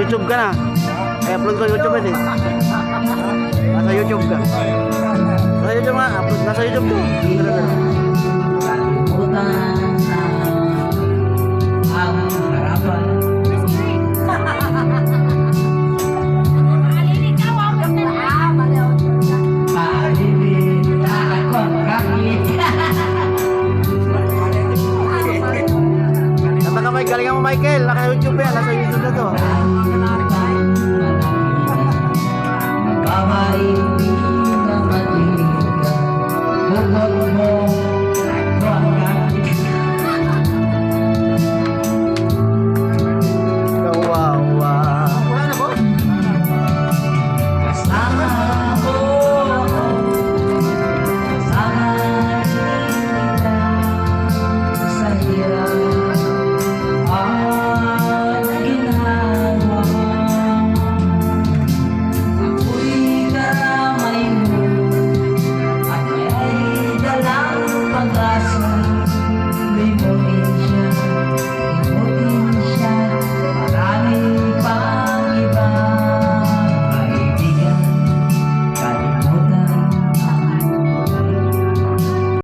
YouTube ka na. Ay, upload ko YouTube eh. Nasa YouTube ka. Nasa YouTube nga, upload. Nasa YouTube ko. Ang harapan. Galingan mo, Michael. Naka YouTube yan. Nasa YouTube na to.